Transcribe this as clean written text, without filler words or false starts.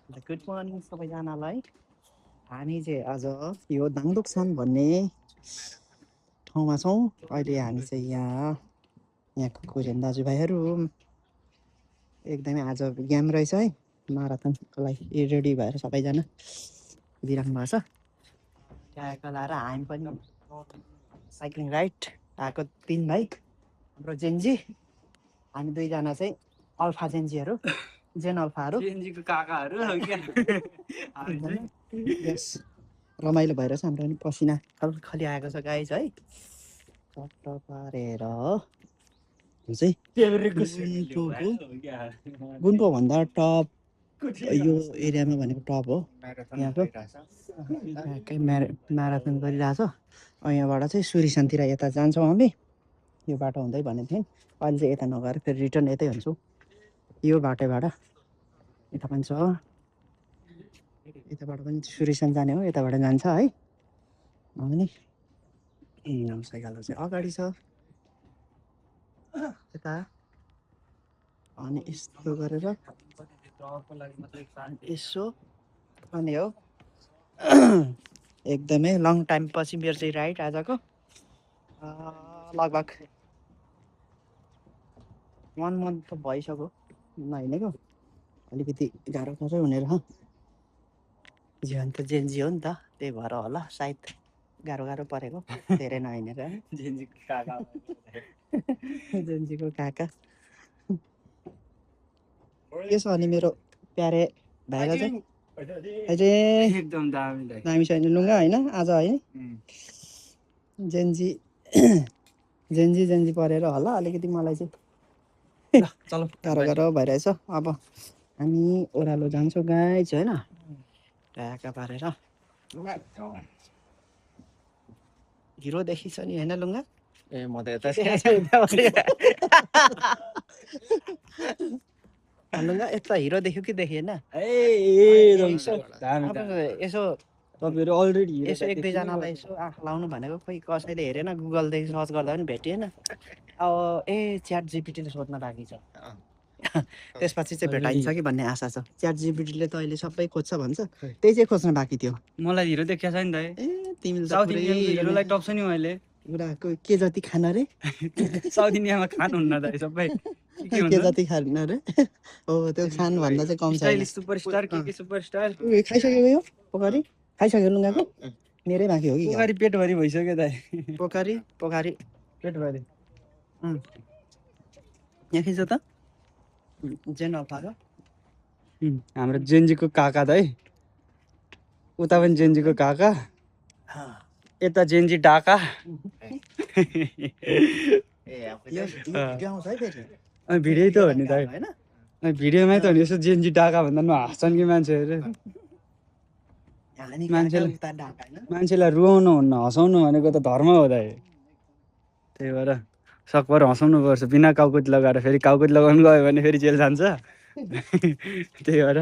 Good morning सबैजनालाई। हामी चाहिँ आज यो दाङदुक्सान भन्ने ठाउँमा छौँ। अहिले हामी चाहिँ यहाँको कोरियन दाजुभाइहरू एकदमै आज गेम रहेछ है, माराथनको लागि रेडी भएर सबैजना कुदिराख्नु भएको छ। ट्याग लाएर हामी पनि साइक्लिङ राइड आएको 3 भाइ, हाम्रो जेन्जी, हामी 2 जना चाहिँ अल्फा जेन्जीहरू, जेन अल्फाहरू, जेन्जीको काकाहरू यस रमाइलो भइरहेछ। हाम्रो पनि पसिना खलखली आएको छ गाइस है। चट्ट पारेर चाहिँ गुम्पो भन्दा टप यो एरियामा भनेको टप हो यहाँको। म्याराथन गरिरहेछ। यहाँबाट चाहिँ सुरिसनतिर यता जान्छौँ हामी, यो बाटो हुँदै भनेको थियौँ। अहिले चाहिँ यता नगएर फेरि रिटर्न यतै हुन्छौँ, यो बाटोबाट। यता पनि छ, यताबाट पनि सुरिसन जाने हो, यताबाट जान्छ है। अनि साइकल चाहिँ अगाडि छ यता। अनि यस्तो गरेर यसो अनि हो एकदमै लङ टाइम पछि मेरो चाहिँ राइड आजको लगभग 1 मन्थ त भइसक्यो नहिँडेको। अलिकति गाह्रो पर्छ भनेर जीवन त जेन्जी हो नि त, त्यही भएर होला सायद गाह्रो परेको धेरै नहिँडेर। जेन्जीको काका के छ अनि मेरो प्यारे भाइलाई चाहिँ अझै एकदम दामी दामी छैन लुगा होइन आज है। जेन्जी परेर होला अलिकति मलाई चाहिँ चलो गाह्रो भइरहेछ। अब हामी ओह्रालो जान्छौँ गाइस होइन, ढाका पारेर। हिरो देखिछ नि होइन लुगा? ए म त यता लुगा यता हिरो देख्यो कि देखेन? यसो तपाईँहरू अलरेडी यसो 1-2 जनालाई यसो आँखा लाउनु भनेको, खोइ कसैले हेरेन, गुगलदेखि सर्च गर्दा पनि भेटिएन। अब च्याट जिपिटीले सोध्न बाँकी छ, त्यसपछि चाहिँ भेटाइन्छ कि भन्ने आशा छ। च्याट जिपिटीले त अहिले सबै खोज्छ भन्छ, त्यही चाहिँ खोज्न बाँकी थियो। मलाई हिरो देखिया छ नि त। तिमीले त साउथ इन्डियनको हिरोलाई टप्छ नि मैले। उनीहरूको के जति खाना रे? साउथ इन्डियामा खानुहुन्न त सबै के जति खानु रे? हो त्यो खानु भन्दा चाहिँ कम छैन। सुपरस्टार के सुपरस्टार खाइसक्यो यो पोखरी? खाइसक्यो लुगाको? मेरै बाँकी हो कि? पोखरी पेटभरि भइसक्यो दाइ। पोखरी पेटभरि यहाँ खिच्छ त जेन अल्फाको। हाम्रो जेन्जीको काका त है, उता पनि जेन्जीको काका, यता जेन्जी डाका। भिडियो त हो नि त होइन, भिडियोमै त हो नि। यसो जेन्जी डाका भन्दा हाँस्छन् कि मान्छेहरू। मान्छेलाई रुवाउनु हुन्न, हँसाउनु भनेको त धर्म हो त। त्यही भएर सकभर हँसाउनु पर्छ। बिना काउकुट लगाएर फेरि काउकुट लगाउनु गयो भने फेरि जेल जान्छ। त्यही भएर